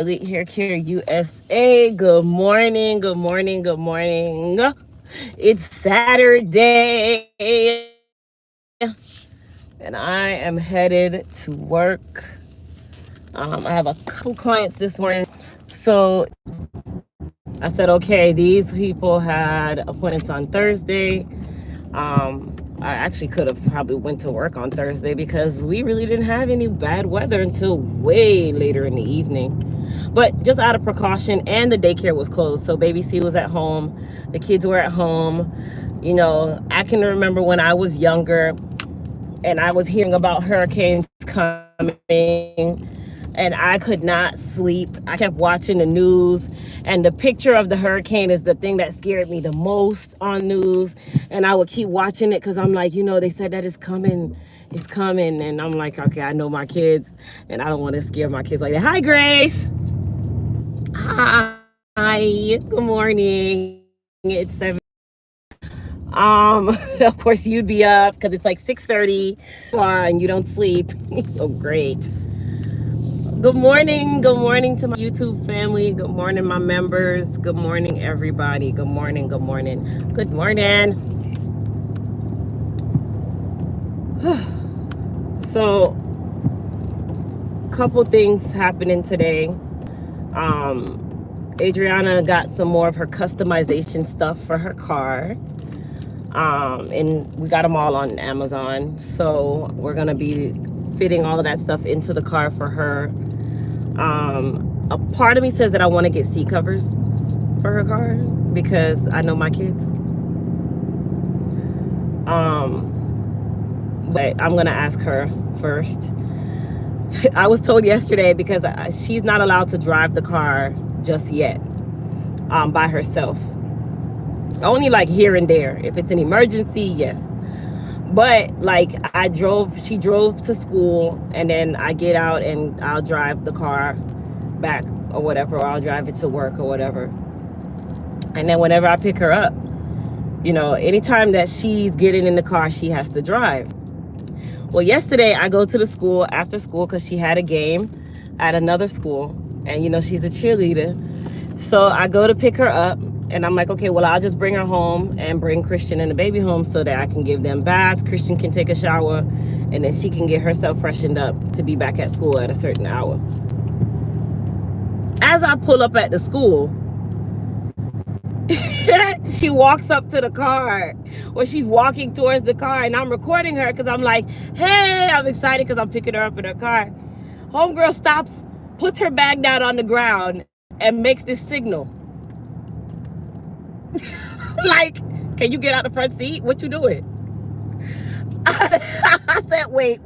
Hair Care USA. Good morning, good morning, good morning. It's Saturday, and I am headed to work. I have a couple clients this morning, so I said, okay, these people had appointments on Thursday. I actually could have probably went to work on Thursday because we really didn't have any bad weather until way later in the evening. But just out of precaution, and the daycare was closed, so baby C was at home, the kids were at home. I can remember when I was younger and I was hearing about hurricanes coming, and I could not sleep. I kept watching the news, and the picture of the hurricane is the thing that scared me the most on news. And I would keep watching it because I'm like, they said that it's coming. And I'm like, okay, I know my kids, and I don't want to scare my kids like that. Hi, Grace. Hi. Good morning. It's 7. Of course you'd be up because it's like 6:30 and you don't sleep. Oh, great. Good morning to my YouTube family. Good morning, my members. Good morning, everybody. Good morning, good morning, good morning. So, couple things happening today. Adriana got some more of her customization stuff for her car. And we got them all on Amazon. So we're gonna be fitting all of that stuff into the car for her. A part of me says that I want to get seat covers for her car because I know my kids. But I'm gonna ask her first. I was told yesterday because she's not allowed to drive the car just yet, by herself. Only like here and there. If it's an emergency, yes. But like she drove to school, and then I get out and I'll drive the car back or whatever, or I'll drive it to work or whatever. And then whenever I pick her up, anytime that she's getting in the car, she has to drive. Well, yesterday I go to the school after school because she had a game at another school, and she's a cheerleader. So I go to pick her up, and I'm like, okay, well, I'll just bring her home and bring Christian and the baby home so that I can give them baths. Christian can take a shower, and then she can get herself freshened up to be back at school at a certain hour. As I pull up at the school, she walks up to the car, or she's walking towards the car, and I'm recording her because I'm like, hey, I'm excited because I'm picking her up in her car. Homegirl stops, puts her bag down on the ground, and makes this signal. Like, can you get out the front seat? What you doing? I said, wait.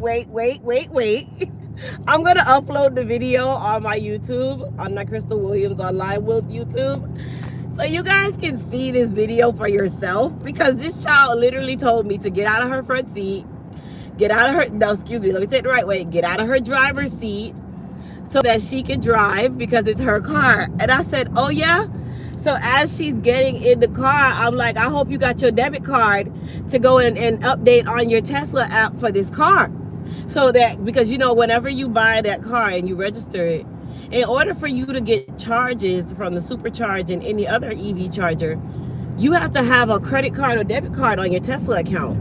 I'm going to upload the video on my YouTube, on my Crystal Williams Online with YouTube, so you guys can see this video for yourself, because this child literally told me to get out of her front seat, get out of her, no, excuse me, let me say it the right way, get out of her driver's seat so that she could drive because it's her car. And I said, oh yeah? So as she's getting in the car, I'm like, I hope you got your debit card to go in and update on your Tesla app for this car. So that, because whenever you buy that car and you register it, in order for you to get charges from the supercharge and any other EV charger, you have to have a credit card or debit card on your Tesla account,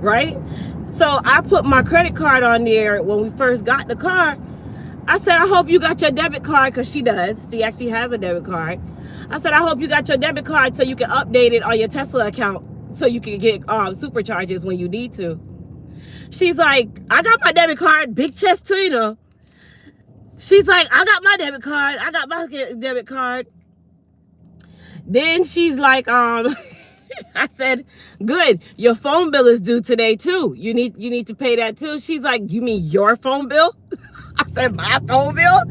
right? So I put my credit card on there when we first got the car. I said, I hope you got your debit card, because she does. She actually has a debit card. I said, I hope you got your debit card so you can update it on your Tesla account so you can get supercharges when you need to. She's like, I got my debit card, big chest too, She's like, I got my debit card. I got my debit card. Then she's like, I said, good, your phone bill is due today too. You need to pay that too. She's like, you mean your phone bill? I said, my phone bill?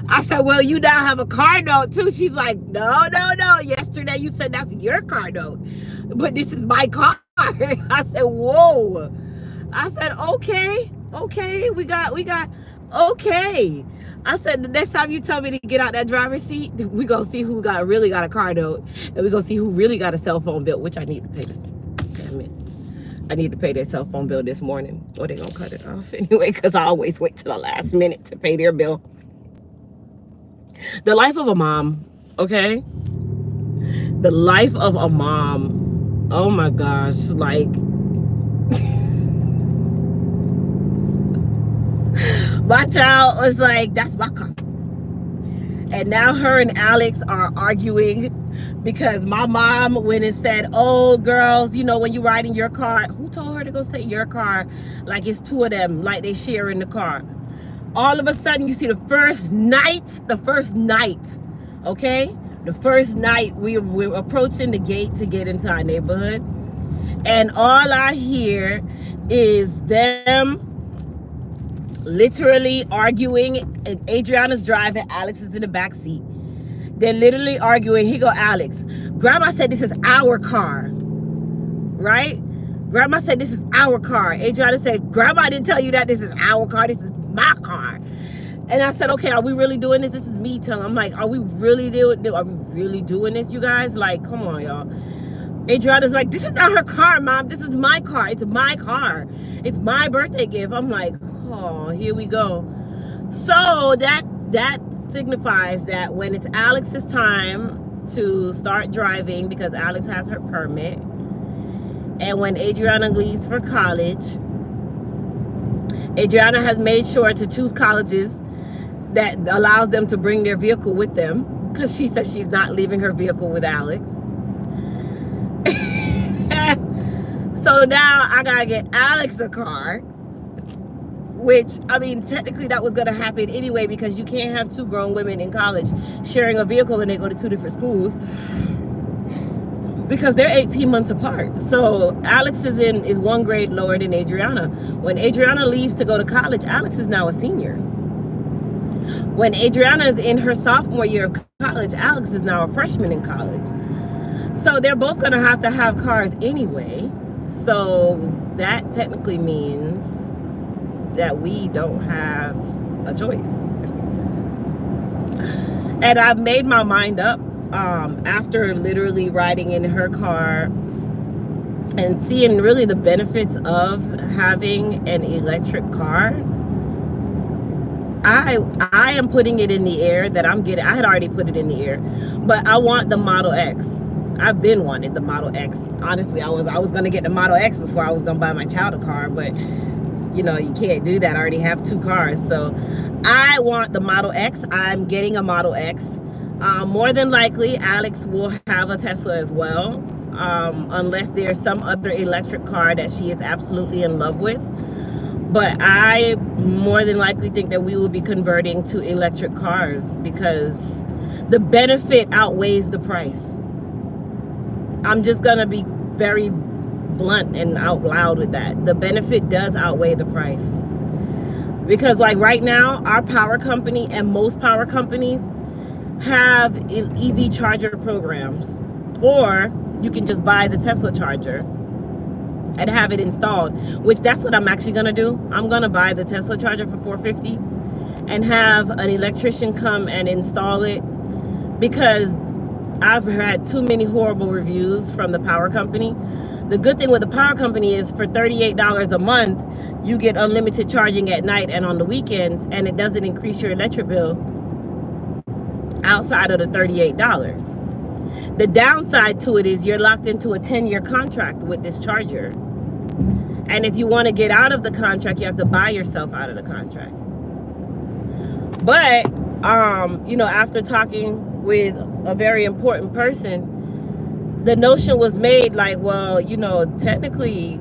I said, well, you now have a car note too. She's like, no. Yesterday you said that's your car note, but this is my car. I said, whoa. I said, okay, we got, okay. I said, the next time you tell me to get out that driver's seat, we gonna see who really got a car note, and we gonna see who really got a cell phone bill, which I need to pay this. Damn it. I need to pay their cell phone bill this morning, or they're gonna cut it off anyway, because I always wait till the last minute to pay their bill. The life of a mom, okay? The life of a mom. Oh my gosh, like my child was like, that's my car. And now her and Alex are arguing because my mom went and said, oh, girls, you know, when you ride in your car, who told her to go say your car? Like it's two of them, like they share in the car. All of a sudden, you see the first night, okay? The first night, we're approaching the gate to get into our neighborhood. And all I hear is them literally arguing. And Adriana's driving, Alex is in the back seat. They're literally arguing. Here go Alex. Grandma said this is our car, right? Grandma said this is our car. Adriana said, Grandma didn't tell you that this is our car. This is my car. And I said, okay, are we really doing this? This is me telling. I'm like, are we really doing this, you guys? Like, come on, y'all. Adriana's like, this is not her car, Mom. This is my car. It's my car. It's my birthday gift. I'm like, oh, here we go. So that signifies that when it's Alex's time to start driving, because Alex has her permit, and when Adriana leaves for college, Adriana has made sure to choose colleges that allows them to bring their vehicle with them, because she says she's not leaving her vehicle with Alex. So now I gotta get Alex a car, which, I mean, technically that was gonna happen anyway, because you can't have two grown women in college sharing a vehicle and they go to two different schools, because they're 18 months apart. So Alex is one grade lower than Adriana. When Adriana leaves to go to college, Alex is now a senior. When Adriana is in her sophomore year of college, Alex is now a freshman in college. So they're both gonna have to have cars anyway. So that technically means that we don't have a choice. And I've made my mind up after literally riding in her car and seeing really the benefits of having an electric car. I am putting it in the air that I'm getting. I had already put it in the air, but I want the Model X. I've been wanting the Model X. Honestly, I was gonna get the Model X before I was gonna buy my child a car, but you know, you can't do that. I already have two cars. So I want the Model X. I'm getting a Model X. More than likely, Alex will have a Tesla as well, unless there's some other electric car that she is absolutely in love with. But I more than likely think that we will be converting to electric cars, because the benefit outweighs the price. I'm just gonna be very blunt and out loud with that. The benefit does outweigh the price, because like right now, our power company and most power companies have EV charger programs, or you can just buy the Tesla charger and have it installed, which that's what I'm actually gonna do. I'm gonna buy the Tesla charger for $450 and have an electrician come and install it, because I've had too many horrible reviews from the power company. The good thing with the power company is for $38 a month, you get unlimited charging at night and on the weekends, and it doesn't increase your electric bill outside of the $38. The downside to it is you're locked into a 10-year contract with this charger. And if you want to get out of the contract, you have to buy yourself out of the contract. But, you know, after talking with a very important person, the notion was made like, well, you know, technically,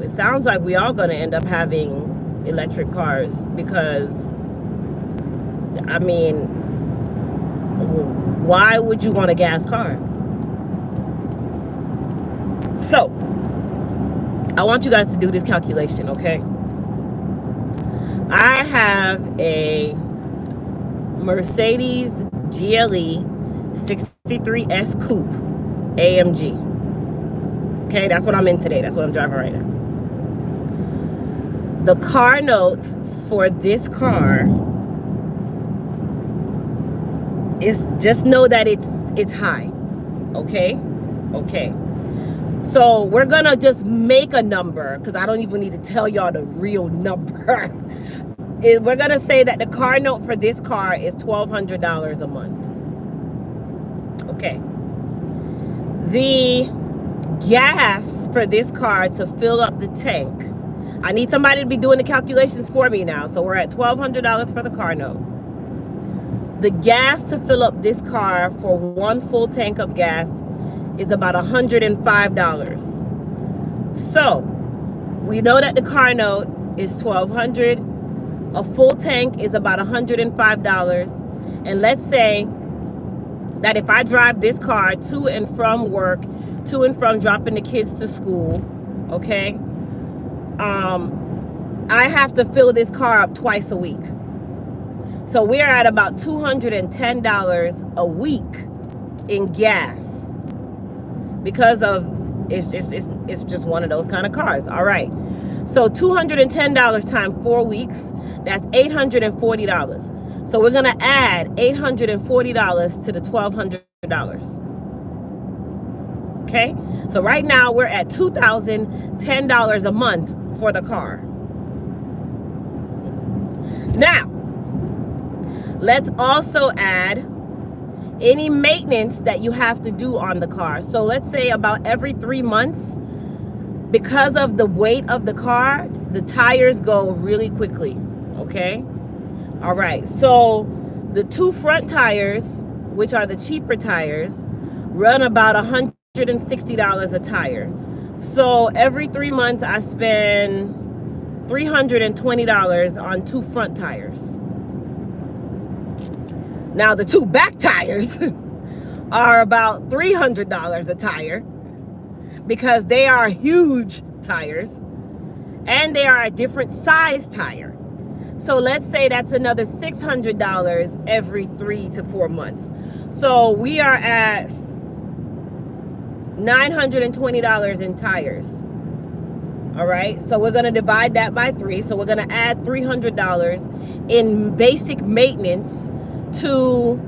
it sounds like we all going to end up having electric cars, because, I mean, why would you want a gas car? So, I want you guys to do this calculation, okay? I have a Mercedes GLE 63S Coupe AMG. Okay, that's what I'm in today. That's what I'm driving right now. The car note for this car is, just know that it's high. Okay? Okay. So we're gonna just make a number, because I don't even need to tell y'all the real number. we're gonna say that the car note for this car is $1,200 a month. Okay. The gas for this car to fill up the tank. I need somebody to be doing the calculations for me now. So we're at $1,200 for the car note. The gas to fill up this car for one full tank of gas is about $105. So we know that the car note is $1,200. A full tank is about $105. And let's say that if I drive this car to and from work, to and from dropping the kids to school, okay, I have to fill this car up twice a week. So we're at about $210 a week in gas because of it's just one of those kind of cars. All right. So $210 times 4 weeks, that's $840. So we're gonna add $840 to the $1,200. Okay. So right now we're at $2,010 a month for the car. Now, let's also add any maintenance that you have to do on the car. So let's say about every 3 months, because of the weight of the car, the tires go really quickly, okay? All right, so the 2 front tires, which are the cheaper tires, run about $160 a tire. So every 3 months, I spend $320 on 2 front tires. Now the 2 back tires are about $300 a tire because they are huge tires and they are a different size tire. So let's say that's another $600 every 3 to 4 months. So we are at $920 in tires. All right, so we're gonna divide that by 3. So we're gonna add $300 in basic maintenance to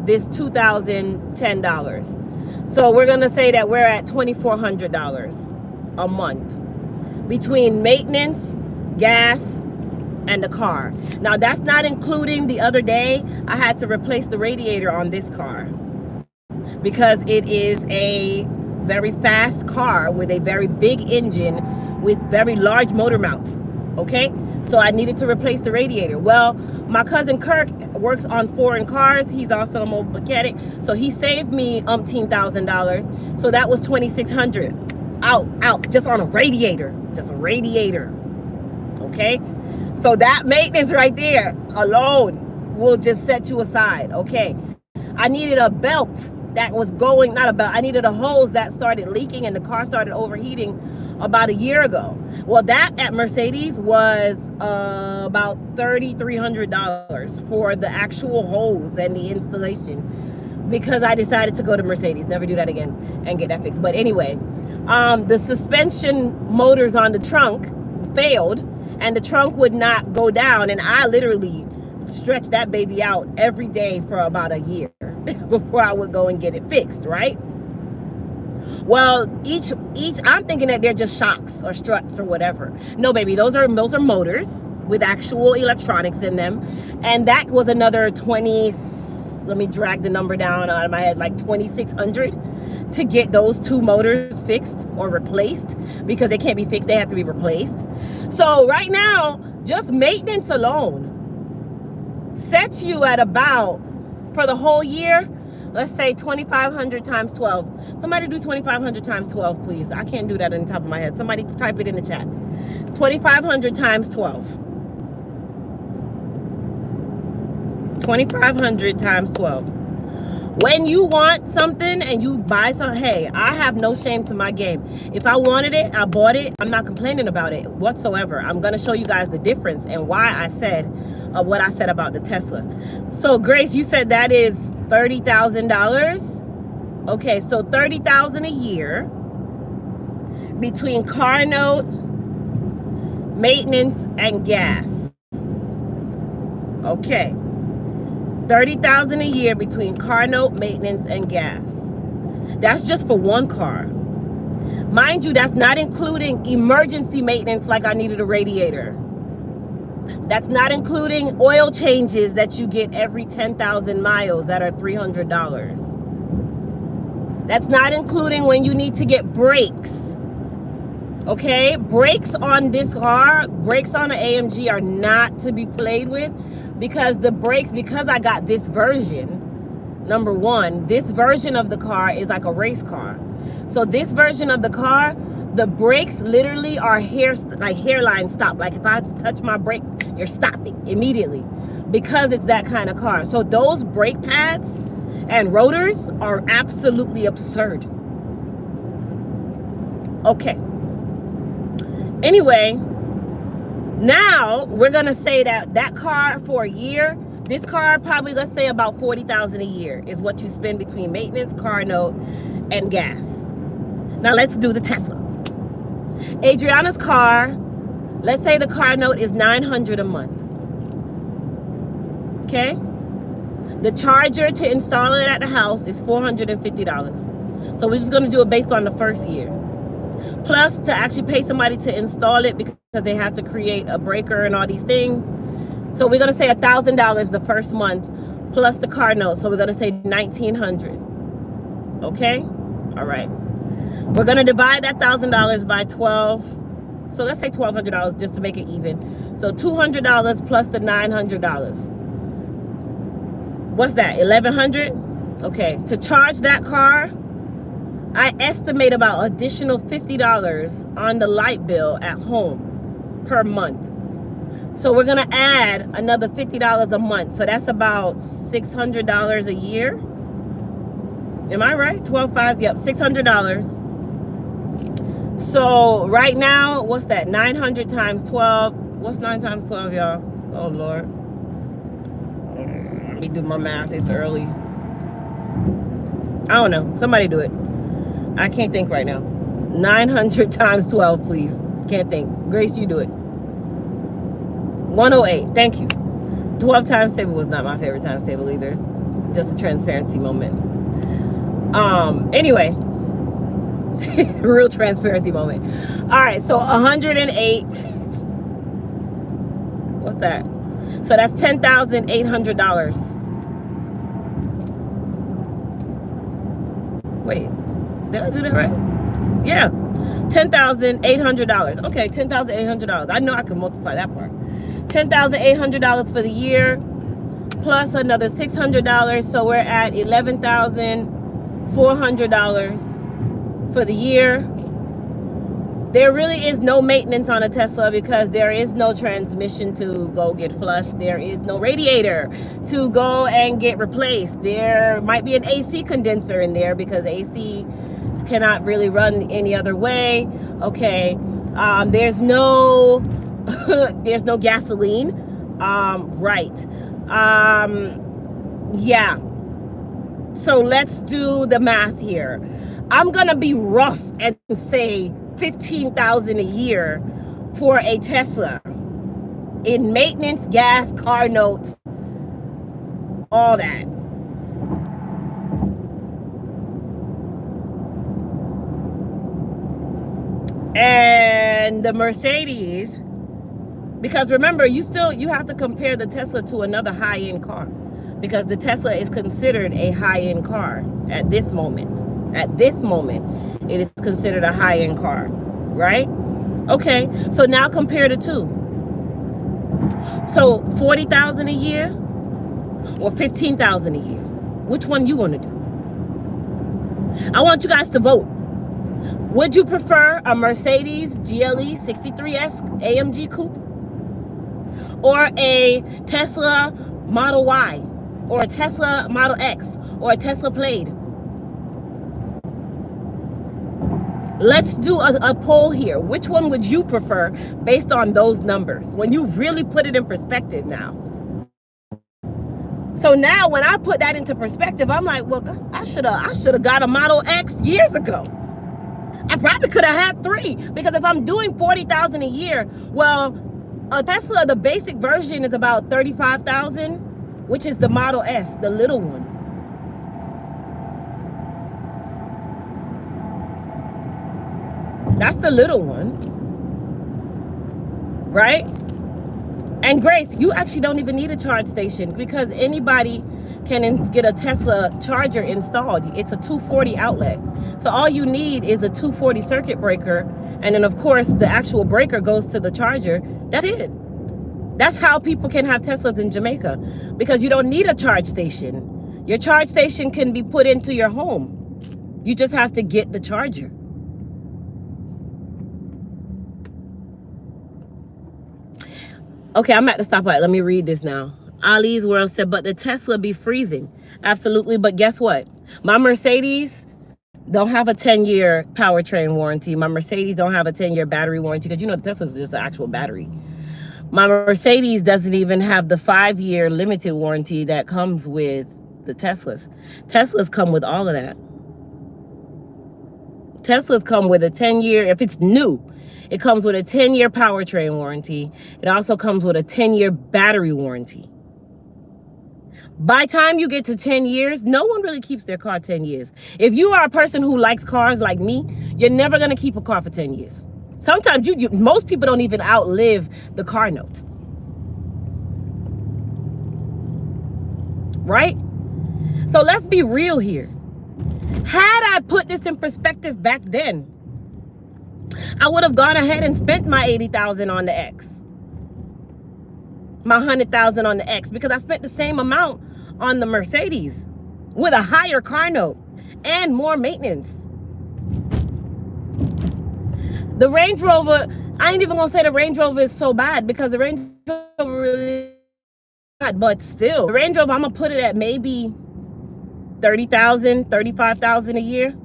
this $2,010. So we're gonna say that we're at $2,400 a month between maintenance, gas, and the car. Now that's not including the other day I had to replace the radiator on this car because it is a very fast car with a very big engine with very large motor mounts. Okay, so I needed to replace the radiator. Well, my cousin Kirk works on foreign cars. He's also a mobile mechanic, so he saved me $1,000. So that was $2,600 out just on a radiator, just a radiator. Okay, so that maintenance right there alone will just set you aside. Okay, I needed a belt that was going, not a belt, I needed a hose that started leaking and the car started overheating about a year ago. Well, that at Mercedes was about $3,300 for the actual hose and the installation because I decided to go to Mercedes, never do that again, and get that fixed. But anyway, the suspension motors on the trunk failed and the trunk would not go down, and I literally stretched that baby out every day for about a year before I would go and get it fixed, right? Well, each I'm thinking that they're just shocks or struts or whatever. No, baby, those are motors with actual electronics in them. And that was another 20, let me drag the number down out of my head, like 2,600 to get those 2 motors fixed or replaced because they can't be fixed, they have to be replaced. So right now, just maintenance alone sets you at about, for the whole year, let's say 2,500 times 12. Somebody do 2,500 times 12, please. I can't do that on the top of my head. Somebody type it in the chat. 2,500 times 12. 2,500 times 12. When you want something and you buy some, hey, I have no shame to my game. If I wanted it, I bought it. I'm not complaining about it whatsoever. I'm going to show you guys the difference and why I said what I said about the Tesla. So Grace, you said that is $30,000. Okay, so $30,000 a year between car note, maintenance, and gas. Okay, $30,000 a year between car note, maintenance, and gas. That's just for one car. Mind you, that's not including emergency maintenance like I needed a radiator. That's not including oil changes that you get every 10,000 miles that are $300. That's not including when you need to get brakes. Okay, brakes on this car, brakes on an AMG are not to be played with, because the brakes, because I got this version, number one, this version of the car is like a race car. So this version of the car, the brakes literally are hairline stop. Like if I touch my brake, you're stopping immediately, because it's that kind of car. So those brake pads and rotors are absolutely absurd. Okay. Anyway, now we're gonna say that car for a year, this car probably, let's say about $40,000 a year is what you spend between maintenance, car note, and gas. Now let's do the Tesla. Adriana's car, let's say the car note is $900 a month. Okay? The charger to install it at the house is $450. So we're just gonna do it based on the first year. Plus, to actually pay somebody to install it, because they have to create a breaker and all these things. So we're gonna say $1,000 the first month, plus the car note. So we're gonna say $1,900. Okay? All right. We're gonna divide that $1,000 by 12. So let's say $1,200 just to make it even. So $200 plus the $900. What's that? $1,100? Okay. To charge that car, I estimate about additional $50 on the light bill at home per month. So we're gonna add another $50 a month. So that's about $600 a year. Am I right? 12 fives, yep, $600. So right now, what's that? 900 times 12. What's 9 times 12, y'all? Oh Lord. Let me do my math, it's early. I don't know, somebody do it. I can't think right now. 900 times 12, please. Can't think. Grace, you do it. 108. Thank you. 12 times table was not my favorite times table either. Just a transparency moment. Anyway. Real transparency moment. All right, so 108. What's that? So that's $10,800. Wait. Did I do that right? Yeah. $10,800. Okay, $10,800. I know I can multiply that part. $10,800 for the year, plus another $600. So we're at $11,400 for the year. There really is no maintenance on a Tesla, because there is no transmission to go get flushed. There is no radiator to go and get replaced. There might be an AC condenser in there, because AC cannot really run any other way. Okay. There's no there's no gasoline. Right. Yeah. So let's do the math here. I'm gonna be rough and say $15,000 a year for a Tesla in maintenance, gas, car notes, all that. And the Mercedes, because remember, you have to compare the Tesla to another high-end car, because the Tesla is considered a high-end car at this moment. At this moment, it is considered a high-end car, right? Okay, so now compare the two. So $40,000 a year or $15,000 a year? Which one you want to do? I want you guys to vote. Would you prefer a Mercedes GLE 63S AMG Coupe, or a Tesla Model Y, or a Tesla Model X, or a Tesla Plaid? Let's do a poll here. Which one would you prefer based on those numbers, when you really put it in perspective now? So now when I put that into perspective, I'm like, well, I should have got a Model X years ago. I probably could have had 3, because if I'm doing $40,000 a year, well, a Tesla, the basic version is about $35,000, which is the Model S, the little one. That's the little one, right? And Grace, you actually don't even need a charge station because anybody can get a Tesla charger installed. It's a 240 outlet. So all you need is a 240 circuit breaker. And then of course the actual breaker goes to the charger. That's it. That's how people can have Teslas in Jamaica, because you don't need a charge station. Your charge station can be put into your home. You just have to get the charger. Okay, I'm at the stoplight. Let me read this now. Ali's World said, but the Tesla be freezing. Absolutely. But guess what? My Mercedes don't have a 10-year powertrain warranty. My Mercedes don't have a 10-year battery warranty, because you know the Tesla's just an actual battery. My Mercedes doesn't even have the 5-year limited warranty that comes with the Teslas. Teslas come with all of that. Teslas come with a 10-year, if it's new, it comes with a 10-year powertrain warranty. It also comes with a 10-year battery warranty. By the time you get to 10 years, no one really keeps their car 10 years. If you are a person who likes cars like me, you're never going to keep a car for 10 years. Sometimes most people don't even outlive the car note. Right? So let's be real here. Had I put this in perspective back then, I would have gone ahead and spent my $80,000 on the X, my $100,000 on the X, because I spent the same amount on the Mercedes with a higher car note and more maintenance. The Range Rover, I ain't even gonna say the Range Rover is so bad, because the Range Rover really bad, but still, the Range Rover, I'm gonna put it at maybe $30,000, $35,000 a year.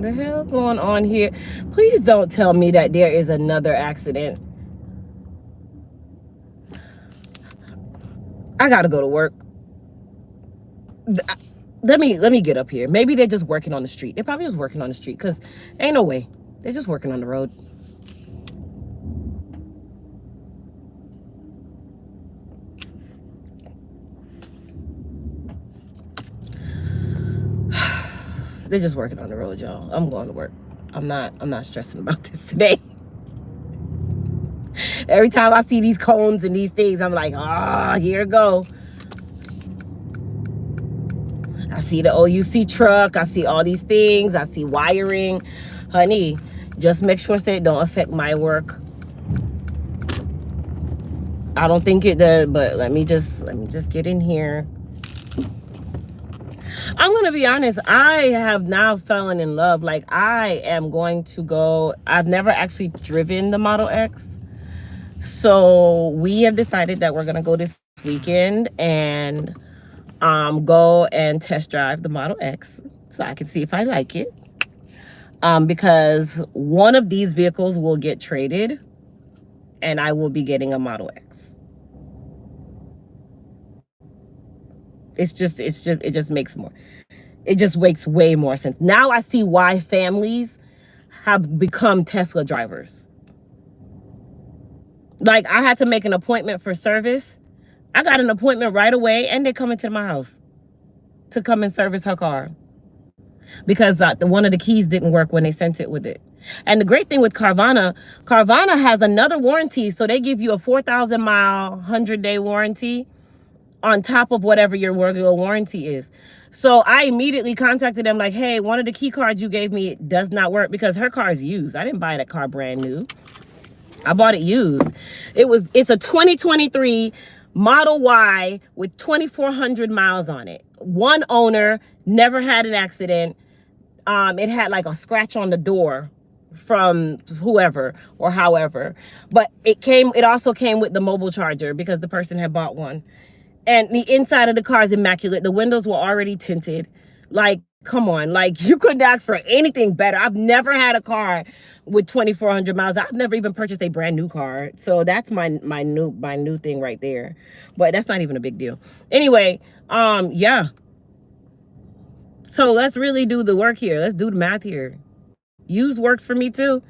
The hell going on here? Please don't tell me that there is another accident. I gotta go to work. Let me get up here. Maybe they're just working on the street. They're probably just working on the street, because ain't no way. They're just working on the road. They're just working on the road, y'all. I'm going to work. I'm not stressing about this today. Every time I see these cones and these things, I'm like, here it go. I see the OUC truck. I see all these things. I see wiring. Honey, just make sure it don't affect my work. I don't think it does, but let me just get in here. I'm going to be honest. I have now fallen in love. Like, I am going to go. I've never actually driven the Model X. So we have decided that we're going to go this weekend and go and test drive the Model X so I can see if I like it. Because one of these vehicles will get traded and I will be getting a Model X. It just makes way more sense. Now I see why families have become Tesla drivers. Like, I had to make an appointment for service. I got an appointment right away, and they're coming to my house to come and service her car, because one of the keys didn't work when they sent it with it. And the great thing with Carvana has another warranty, so they give you a 4,000 mile, 100-day warranty on top of whatever your regular warranty is. So I immediately contacted them like, hey, one of the key cards you gave me does not work, because her car is used. I didn't buy that car brand new. I bought it used. It's a 2023 Model Y with 2,400 miles on it. One owner, never had an accident. It had like a scratch on the door from whoever or however, but it also came with the mobile charger because the person had bought one. And the inside of the car is immaculate. The windows were already tinted. Like, come on, like, you couldn't ask for anything better. I've never had a car with 2,400 miles. I've never even purchased a brand new car. So that's my new thing right there. But that's not even a big deal. Anyway, yeah. So let's really do the work here. Let's do the math here. Used works for me too.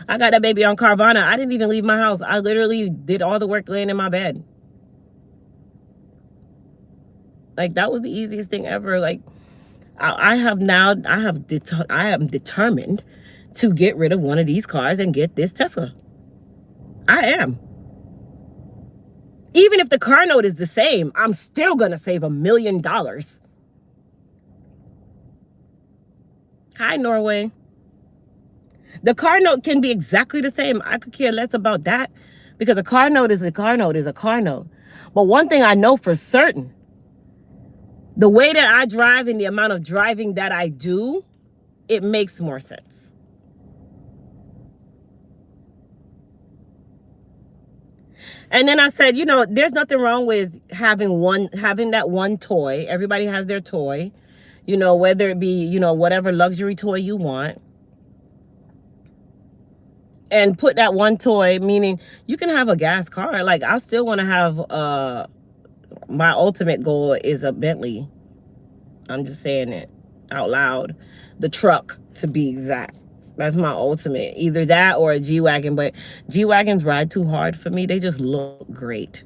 I got that baby on Carvana. I didn't even leave my house. I literally did all the work laying in my bed. Like, that was the easiest thing ever. Like, I am determined to get rid of one of these cars and get this Tesla. I am. Even if the car note is the same, I'm still going to save $1 million. Hi, Norway. The car note can be exactly the same. I could care less about that because a car note is a car note is a car note. But one thing I know for certain, the way that I drive and the amount of driving that I do, it makes more sense. And then I said, you know, there's nothing wrong with having that one toy. Everybody has their toy, you know, whether it be, you know, whatever luxury toy you want. And put that one toy, meaning you can have a gas car. Like, I still want to have, my ultimate goal is a Bentley. I'm just saying it out loud. The truck, to be exact. That's my ultimate. Either that or a G-Wagon. But G-Wagons ride too hard for me. They just look great.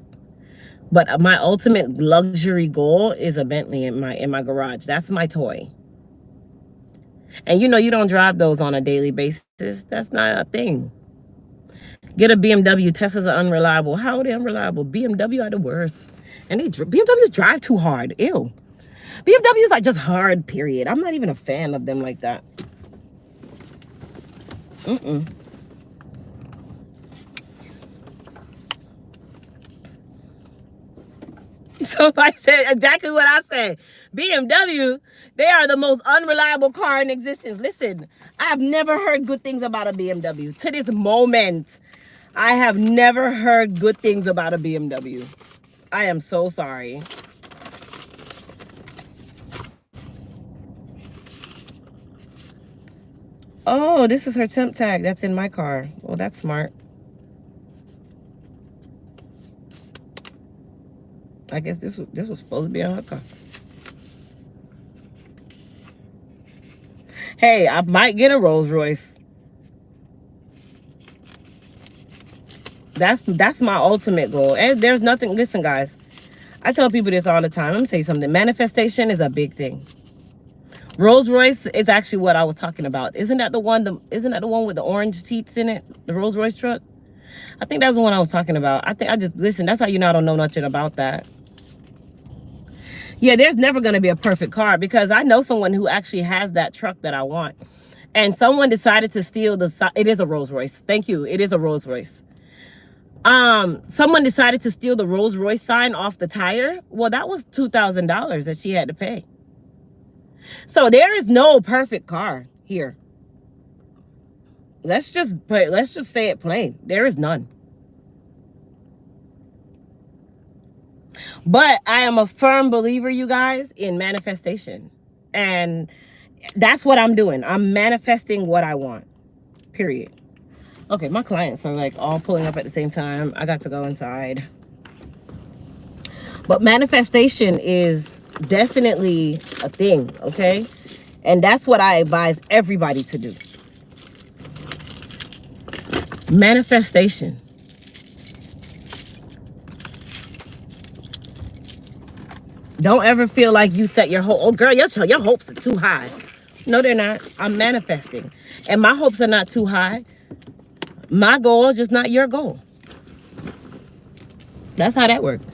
But my ultimate luxury goal is a Bentley in my garage. That's my toy. And you know, you don't drive those on a daily basis. That's not a thing. Get a BMW. Teslas are unreliable. How are they unreliable? BMW are the worst. And BMWs drive too hard. Ew. BMWs are just hard, period. I'm not even a fan of them like that. So I said exactly what I said. BMW, they are the most unreliable car in existence. Listen, I have never heard good things about a BMW. To this moment, I have never heard good things about a BMW. I am so sorry. Oh, this is her temp tag. That's in my car. Well, that's smart. I guess this was supposed to be on her car. Hey, I might get a Rolls Royce. That's my ultimate goal. And there's nothing, listen guys, I tell people this all the time. Let me tell you something. Manifestation is a big thing. Rolls Royce is actually what I was talking about. Isn't that the one with the orange seats in it? The Rolls Royce truck? I think that's the one I was talking about. Listen, that's how you know I don't know nothing about that. Yeah, there's never going to be a perfect car because I know someone who actually has that truck that I want. And someone decided to steal it is a Rolls Royce. Thank you. It is a Rolls Royce. Someone decided to steal the Rolls Royce sign off the tire. Well, that was $2,000 that she had to pay. So there is no perfect car here. Let's just say it plain. There is none. But I am a firm believer, you guys, in manifestation. And that's what I'm doing. I'm manifesting what I want. Period. Okay, my clients are like all pulling up at the same time. I got to go inside. But manifestation is definitely a thing, okay? And that's what I advise everybody to do. Manifestation. Don't ever feel like you set your oh girl, your hopes are too high. No, they're not. I'm manifesting. And my hopes are not too high. My goal is just not your goal. That's how that works.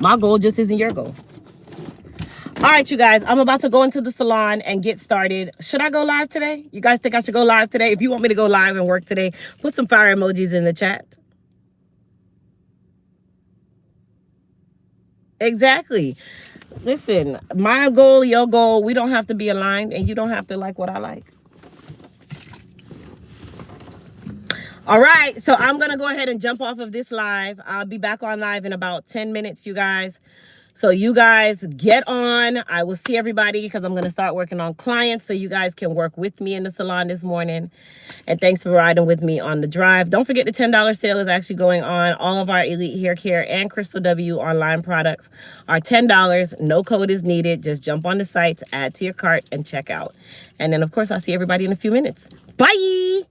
My goal just isn't your goal. All right, you guys, I'm about to go into the salon and get started. Should I go live today? You guys think I should go live today? If you want me to go live and work today, put some fire emojis in the chat. Exactly. Listen, my goal, your goal, we don't have to be aligned and you don't have to like what I like. All right, so I'm going to go ahead and jump off of this live. I'll be back on live in about 10 minutes, you guys. So you guys get on. I will see everybody because I'm going to start working on clients so you guys can work with me in the salon this morning. And thanks for riding with me on the drive. Don't forget the $10 sale is actually going on. All of our Elite Hair Care and Crystal W online products are $10. No code is needed. Just jump on the sites, add to your cart, and check out. And then, of course, I'll see everybody in a few minutes. Bye!